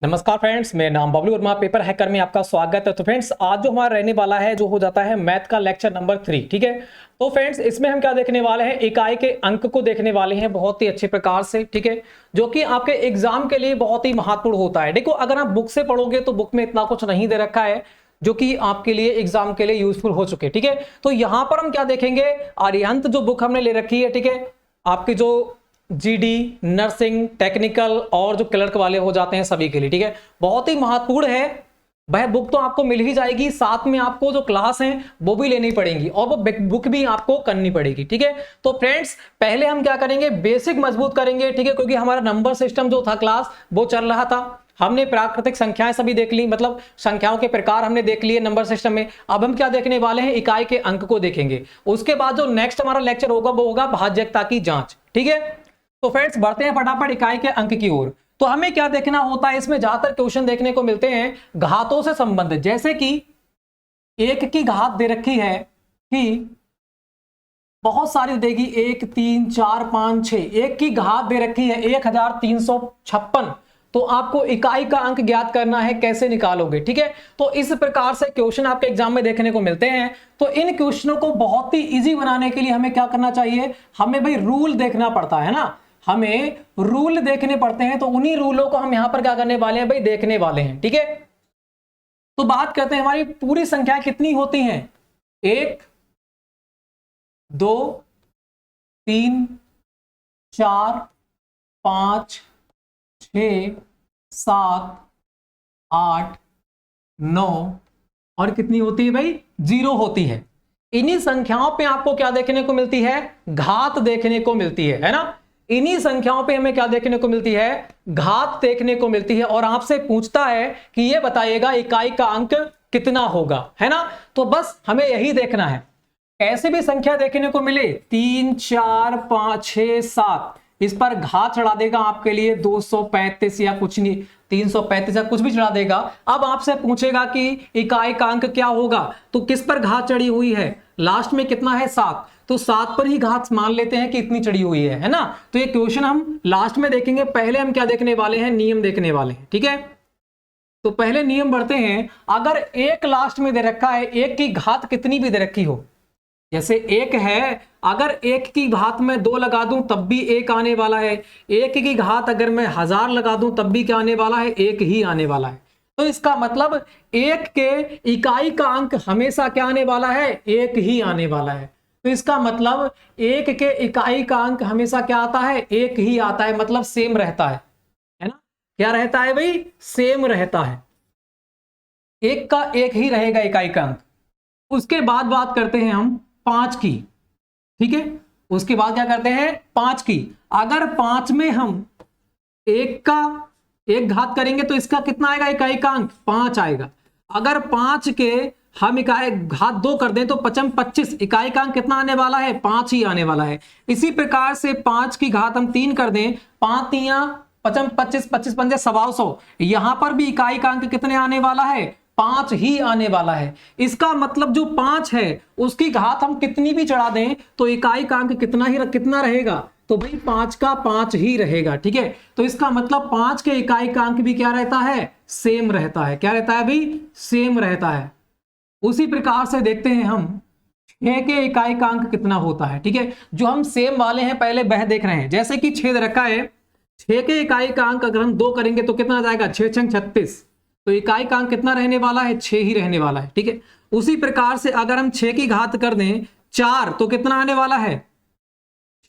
नमस्कार फ्रेंड्स, मेरा नाम बबलू वर्मा, पेपर हैकर में आपका स्वागत है। तो फ्रेंड्स, आज जो हमारा रहने वाला है जो हो जाता है मैथ का लेक्चर नंबर 3। ठीक है, तो फ्रेंड्स इसमें हम क्या देखने वाले हैं, इकाई के अंक को देखने वाले हैं बहुत ही अच्छे प्रकार से। ठीक है, जो कि आपके एग्जाम के लिए बहुत ही महत्वपूर्ण होता है। देखो, अगर आप बुक से पढ़ोगे तो बुक में इतना कुछ नहीं दे रखा है जो कि आपके लिए एग्जाम के लिए यूजफुल हो चुके। ठीक है, तो यहां पर हम क्या देखेंगे, आर्यंत जो बुक हमने ले रखी है, ठीक है, आपकी जो जीडी, नर्सिंग, टेक्निकल और जो क्लर्क वाले हो जाते हैं सभी के लिए। ठीक है, बहुत ही महत्वपूर्ण है। वह बुक तो आपको मिल ही जाएगी, साथ में आपको जो क्लास है वो भी लेनी पड़ेगी और वो बुक भी आपको करनी पड़ेगी। ठीक है, तो फ्रेंड्स पहले हम क्या करेंगे, बेसिक मजबूत करेंगे। ठीक है, क्योंकि हमारा नंबर सिस्टम जो था क्लास वो चल रहा था, हमने प्राकृतिक संख्याएं सभी देख ली, मतलब संख्याओं के प्रकार हमने देख लिए नंबर सिस्टम में। अब हम क्या देखने वाले हैं, इकाई के अंक को देखेंगे। उसके बाद जो नेक्स्ट हमारा लेक्चर होगा वो होगा भाज्यता की जांच। ठीक है, तो फ्रेंड्स बढ़ते हैं फटाफट इकाई के अंक की ओर। तो हमें क्या देखना होता है, इसमें ज्यादातर क्वेश्चन देखने को मिलते हैं घातों से संबंधित। जैसे कि एक की घात दे रखी है कि बहुत सारी देगी, 1 3 4 5 6, एक की घात दे रखी है 1356। तो आपको इकाई का अंक ज्ञात करना है, कैसे निकालोगे। ठीक है, तो इस प्रकार से क्वेश्चन आपके एग्जाम में देखने को मिलते हैं। तो इन क्वेश्चनों को बहुत ही इजी बनाने के लिए हमें क्या करना चाहिए, हमें भाई रूल देखना पड़ता है ना, हमें रूल देखने पड़ते हैं। तो उन्हीं रूलों को हम यहां पर क्या करने वाले हैं भाई, देखने वाले हैं। ठीक है, तो बात करते हैं हमारी पूरी संख्या कितनी होती हैं, 1 2 3 4 5 6 7 8 9 और कितनी होती है भाई, 0 होती है। इन्हीं संख्याओं पे आपको क्या देखने को मिलती है, घात देखने को मिलती है ना। इन्हीं संख्याओं पे हमें क्या देखने को मिलती है, घात देखने को मिलती है। और आपसे पूछता है कि ये बताइएगा इकाई का अंक कितना होगा, है ना। तो बस हमें यही देखना है, ऐसे भी संख्या देखने को मिले 3 4 5 6 7, इस पर घात चढ़ा देगा आपके लिए 235 या कुछ नहीं, 335 या कुछ भी चढ़ा देगा। अब आपसे पूछेगा कि इकाई का अंक क्या होगा, तो किस पर घात चढ़ी हुई है, लास्ट में कितना है 7, तो 7 पर ही घात मान लेते हैं कि इतनी चढ़ी हुई है ना। तो ये क्वेश्चन हम लास्ट में देखेंगे, पहले हम क्या देखने वाले हैं, नियम देखने वाले हैं। ठीक है, तो पहले नियम बढ़ते हैं। अगर एक लास्ट में दे रखा है, एक की घात कितनी भी दे रखी हो, जैसे एक है, अगर एक की घात में 2 लगा दूं तब भी 1 आने वाला है, एक की घात अगर मैं 1000 लगा दूं तब भी क्या आने वाला है, 1 ही आने वाला है। तो इसका मतलब एक के इकाई का अंक हमेशा क्या आने वाला है, 1 ही आने वाला है। तो इसका मतलब एक के इकाई का अंक हमेशा क्या आता है, 1 ही आता है, मतलब सेम रहता है ना। क्या रहता है भाई, सेम रहता है, एक का एक ही रहेगा इकाई का अंक। उसके बाद बात करते हैं हम 5 की। ठीक है, उसके बाद क्या करते हैं, 5 की। अगर 5 में हम एक का एक घात करेंगे तो इसका कितना आएगा, इकाई का अंक 5 आएगा। अगर 5 के हम इकाई घात 2 कर दें तो 5 25, इकाई का अंक कितना आने वाला है, 5 ही आने वाला है। इसी प्रकार से 5 की घात हम 3 कर दें, 5 तिया 5 25 25 पंजे 125, यहां पर भी इकाई का अंक कितने आने वाला है, 5 ही आने वाला है। इसका मतलब जो 5 है उसकी घात हम कितनी भी चढ़ा दें तो इकाई का अंक कितना रहेगा, तो भाई 5 का 5 ही रहेगा। ठीक है, तो इसका मतलब 5 के इकाई का अंक भी क्या रहता है, सेम रहता है। क्या रहता है भाई, सेम रहता है। उसी प्रकार से देखते हैं हम 6 के इकाई का अंक कितना होता है। ठीक है, जो हम सेम वाले हैं पहले वह देख रहे हैं। जैसे कि 6 दे रखा है, 6 के इकाई का अंक अगर हम 2 करेंगे तो कितना आ जाएगा, 6 6 36, तो इकाई का अंक कितना रहने वाला है, 6 ही रहने वाला है। ठीक है, उसी प्रकार से अगर हम 6 की घात कर दें 4 तो कितना आने वाला है,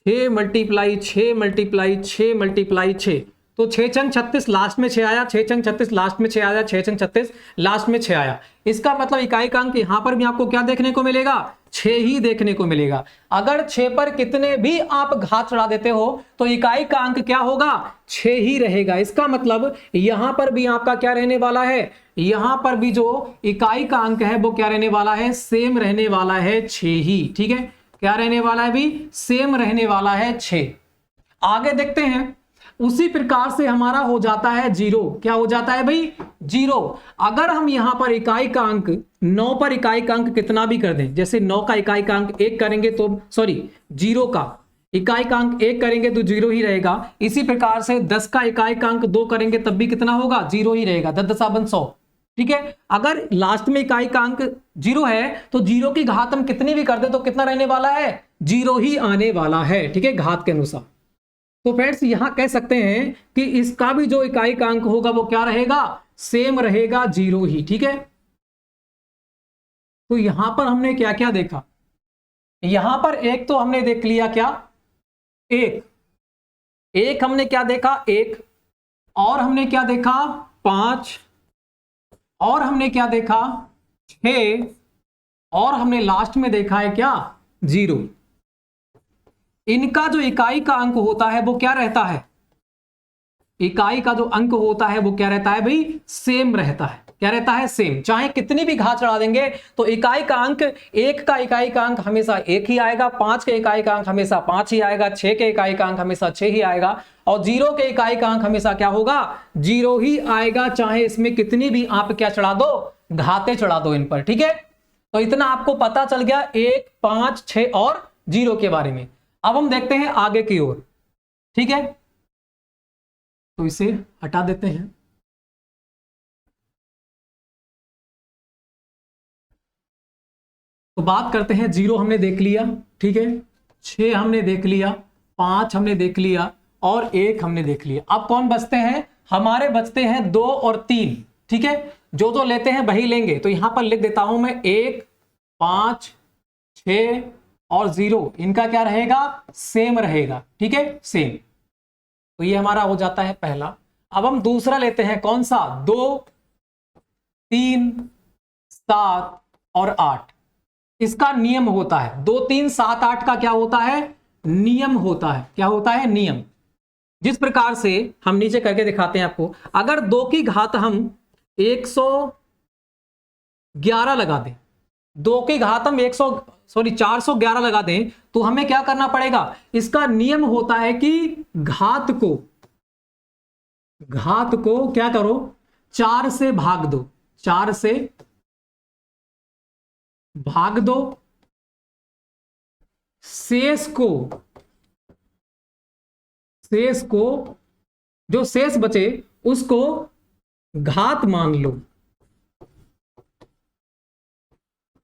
6 मल्टीप्लाई 6 मल्टीप्लाई 6 मल्टीप्लाई 6, तो 6 छंग 36 लास्ट में 6 आया, 6 छंग 36 लास्ट में 6 आया, 6 छंग 36 लास्ट में 6 आया। इसका मतलब इकाई का अंक यहां पर भी आपको क्या देखने को मिलेगा, 6 ही देखने को मिलेगा। अगर 6 पर कितने भी आप घात चढ़ा देते हो तो इकाई का अंक क्या होगा, 6 ही रहेगा। इसका मतलब यहां पर भी आपका क्या रहने वाला है, यहां पर भी जो इकाई का अंक है वो क्या रहने वाला है, सेम रहने वाला है, 6 ही। ठीक है, क्या रहने वाला है भी, सेम रहने वाला है, 6। आगे देखते हैं, उसी प्रकार से हमारा हो जाता है 0। क्या हो जाता है भाई, 0। अगर हम यहां पर इकाई का अंक 9 पर इकाई का अंक कितना भी कर दें, जैसे 9 का इकाई का अंक 1 करेंगे तो 0 का इकाई अंक 1 करेंगे तो 0 ही रहेगा। इसी प्रकार से 10 का इकाई अंक 2 करेंगे तब भी कितना होगा, 0 ही रहेगा। 10 10 100, ठीक है। अगर लास्ट में इकाई का अंक 0 है तो 0 की घात हम कितनी भी कर दे तो कितना रहने वाला है, 0 ही आने वाला है, ठीक है, घात के अनुसार। तो फ्रेंड्स यहां कह सकते हैं कि इसका भी जो इकाई का अंक होगा वो क्या रहेगा, सेम रहेगा, 0 ही, ठीक है। तो यहां पर हमने क्या क्या देखा, यहां पर एक तो हमने देख लिया क्या, एक हमने क्या देखा, 1, और हमने क्या देखा 5, और हमने क्या देखा 6, और हमने लास्ट में देखा है क्या 0। इनका जो इकाई का अंक होता है वो क्या रहता है, इकाई का जो अंक होता है वो क्या रहता है भाई, सेम रहता है। क्या रहता है, सेम। चाहे कितनी भी घात चढ़ा देंगे तो इकाई का अंक, 1 का इकाई का अंक हमेशा 1 ही आएगा, 5 के इकाई का अंक हमेशा 5 ही आएगा, 6 के इकाई का अंक हमेशा 6 ही आएगा, और 0 के इकाई का अंक हमेशा क्या होगा, 0 ही आएगा, चाहे इसमें कितनी भी आप क्या चढ़ा दो, घातें चढ़ा दो इन पर, ठीक है। तो इतना आपको पता चल गया 1, 5, 6 और 0 के बारे में। अब हम देखते हैं आगे की ओर, ठीक है। तो इसे हटा देते हैं। तो बात करते हैं, 0 हमने देख लिया, ठीक है, 6 हमने देख लिया, 5 हमने देख लिया, और 1 हमने देख लिया। अब कौन बचते हैं, हमारे बचते हैं 2 और 3, ठीक है। जो जो लेते हैं वही लेंगे। तो यहां पर लिख देता हूं मैं 1, 5, 6 और 0, इनका क्या रहेगा, सेम रहेगा, ठीक है, सेम। तो ये हमारा हो जाता है पहला। अब हम दूसरा लेते हैं, कौन सा, 2, 3, 7 और 8। इसका नियम होता है 2, 3, 7, 8 का क्या होता है, नियम होता है। क्या होता है, नियम। जिस प्रकार से हम नीचे करके दिखाते हैं आपको, अगर 2 की घात हम 111 लगा दें, 2 की घात हम 411 लगा दें, तो हमें क्या करना पड़ेगा, इसका नियम होता है कि घात को क्या करो, 4 से भाग दो, 4 से भाग दो, शेष को जो शेष बचे उसको घात मान लो,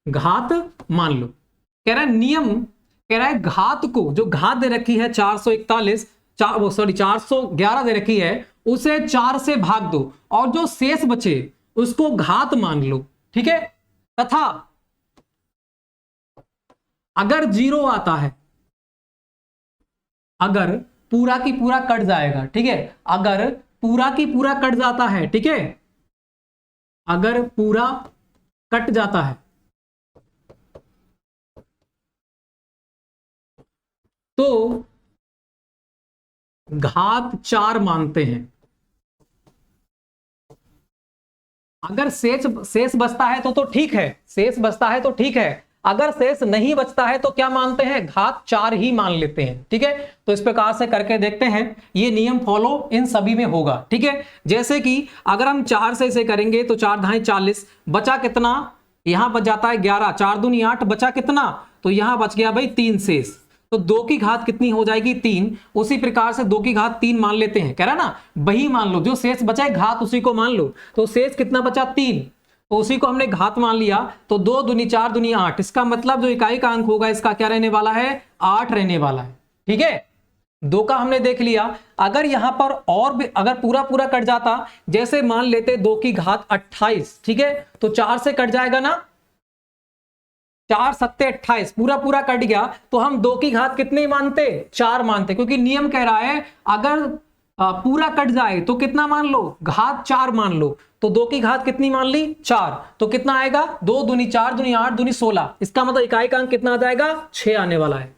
घात मान लो। कह रहा है नियम, कह रहा है घात को, जो घात दे रखी है 441, 411 दे रखी है, उसे 4 से भाग दो और जो शेष बचे उसको घात मान लो, ठीक है। तथा अगर 0 आता है, अगर पूरा की पूरा कट जाएगा, ठीक है, अगर पूरा की पूरा कट जाता है, ठीक है, अगर पूरा कट जाता है तो घात 4 मानते हैं। अगर शेष बचता है तो ठीक है, शेष बचता है तो ठीक है, अगर शेष नहीं बचता है तो क्या मानते हैं, घात 4 ही मान लेते हैं, ठीक है। तो इस प्रकार से करके देखते हैं, ये नियम फॉलो इन सभी में होगा, ठीक है। जैसे कि अगर हम 4 से इसे करेंगे तो 4 ढाई 40, बचा कितना, यहां बच जाता है 11, 4 दूनी 8, बचा कितना, तो यहां बच गया भाई 3 शेष। तो 2 की घात कितनी हो जाएगी, 3। उसी प्रकार से 2 की घात 3 मान लेते हैं, कह रहा ना, वही मान लो, जो शेष बचा है घात उसी को मान लो। तो शेष कितना बचा, 3, तो उसी को हमने घात मान लिया। तो 2 दूनी 4 दूनी 8, इसका मतलब जो इकाई का अंक होगा इसका क्या रहने वाला है, 8 रहने वाला है, ठीक है। 2 का हमने देख लिया। अगर यहां पर और भी अगर पूरा पूरा कट जाता, जैसे मान लेते 2 की घात 28, ठीक है, तो 4 से कट जाएगा ना, 4 सत्ते 28, पूरा पूरा कट गया, तो हम 2 की घात कितने मानते, 4 मानते, क्योंकि नियम कह रहा है अगर पूरा कट जाए तो कितना मान लो, घात 4 मान लो। तो 2 की घात कितनी मान ली, 4, तो कितना आएगा, 2 दूनी 4 दूनी 8 दूनी 16, इसका मतलब इकाई का अंक कितना आ जाएगा, 6 आने वाला है,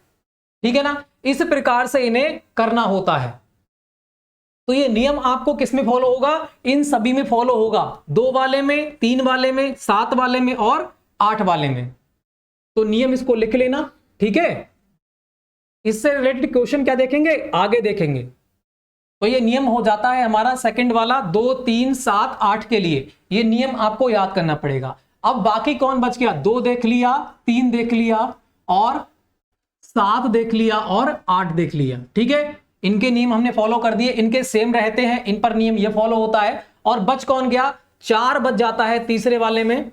ठीक है ना। इस प्रकार से इन्हें करना होता है। तो ये नियम आपको किस में फॉलो होगा, इन सभी में फॉलो होगा, 2 वाले में, 3 वाले में, 7 वाले में और 8 वाले में। तो नियम इसको लिख लेना, ठीक है। इससे रिलेटेड क्वेश्चन क्या देखेंगे, आगे देखेंगे। तो ये नियम हो जाता है हमारा सेकंड वाला, 2, 3, 7, 8 के लिए ये नियम आपको याद करना पड़ेगा। अब बाकी कौन बच गया, 2 देख लिया, 3 देख लिया और 7 देख लिया और 8 देख लिया, ठीक है। इनके नियम हमने फॉलो कर दिए, इनके सेम रहते हैं, इन पर नियम ये फॉलो होता है। और बच कौन गया? 4 बच जाता है तीसरे वाले में,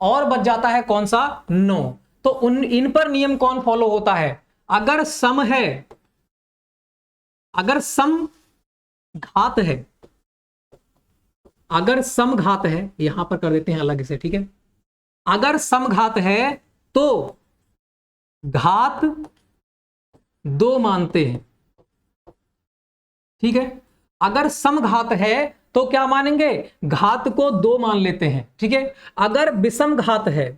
और बच जाता है कौन सा? 9। तो इन पर नियम कौन फॉलो होता है? अगर सम है, अगर सम घात है, अगर सम घात है, यहां पर कर देते हैं अलग से, ठीक है। अगर सम घात है तो घात 2 मानते हैं, ठीक है। अगर सम घात है तो क्या मानेंगे? घात को 2 मान लेते हैं, ठीक है। अगर विषम घात है,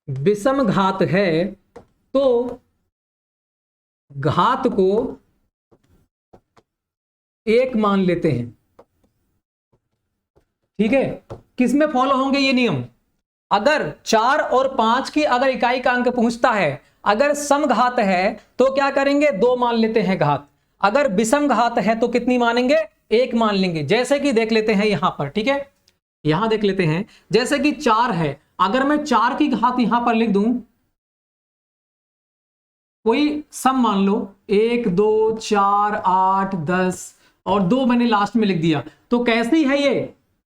विषम घात है तो घात को 1 मान लेते हैं, ठीक है। किसमें फॉलो होंगे ये नियम? अगर 4 और 5 की अगर इकाई का अंक पूछता है, अगर सम घात है तो क्या करेंगे? 2 मान लेते हैं घात। अगर विषम घात है तो कितनी मानेंगे? 1 मान लेंगे। जैसे कि देख लेते हैं यहां पर, ठीक है। यहां देख लेते हैं, जैसे कि 4 है, अगर मैं 4 की घात यहां पर लिख दूं, कोई सम मान लो, 1 2 4 8 10 और 2 मैंने लास्ट में लिख दिया, तो कैसी है ये?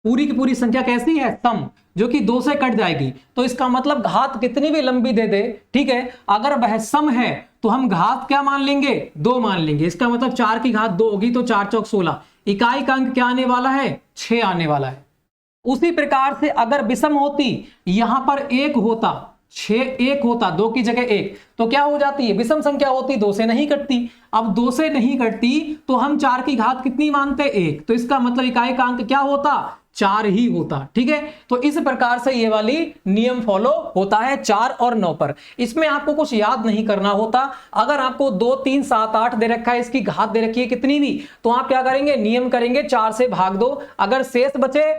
पूरी की पूरी संख्या कैसी है? सम, जो कि 2 से कट जाएगी। तो इसका मतलब घात कितनी भी लंबी दे दे, ठीक है, अगर वह सम है तो हम घात क्या मान लेंगे? 2 मान लेंगे। इसका मतलब 4 की घात 2 होगी, तो 4 चौक 16, इकाई का अंक क्या आने वाला है? 6 आने वाला है। उसी प्रकार से अगर विषम होती, यहां पर 1 होता, 6 1 होता, 2 की जगह 1, तो क्या हो जाती है? विषम संख्या होती, 2 से नहीं कटती। अब 2 से नहीं कटती तो हम 4 की घात कितनी मानते? 1, तो इसका मतलब इकाई का अंक क्या होता? 4 ही होता, ठीक है। तो इस प्रकार से ये वाली नियम फॉलो होता है 4 और 9 पर। इसमें आपको कुछ याद नहीं करना होता। अगर आपको 2 3 7 8 दे रखा है, इसकी घात दे रखी है कितनी भी, तो आप क्या करेंगे? नियम करेंगे 4 से भाग दो, अगर शेष बचे,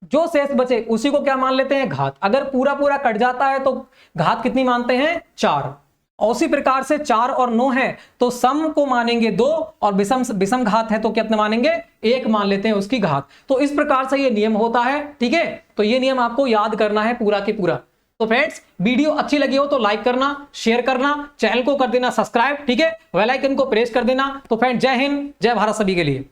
जो शेष बचे उसी को क्या मान लेते हैं? घात। अगर पूरा पूरा कट जाता है तो घात कितनी मानते हैं? 4। उसी प्रकार से 4 और 9 है तो सम को मानेंगे 2, और विषम घात है तो कितने मानेंगे? 1 मान लेते हैं उसकी घात। तो इस प्रकार से ये नियम होता है, ठीक है। तो ये नियम आपको याद करना है पूरा के पूरा। तो फ्रेंड्स, वीडियो अच्छी लगी हो तो लाइक करना, शेयर करना, चैनल को कर देना सब्सक्राइब, ठीक है, बेल आइकन को प्रेस कर देना। तो फ्रेंड्स, जय हिंद, जय भारत सभी के लिए।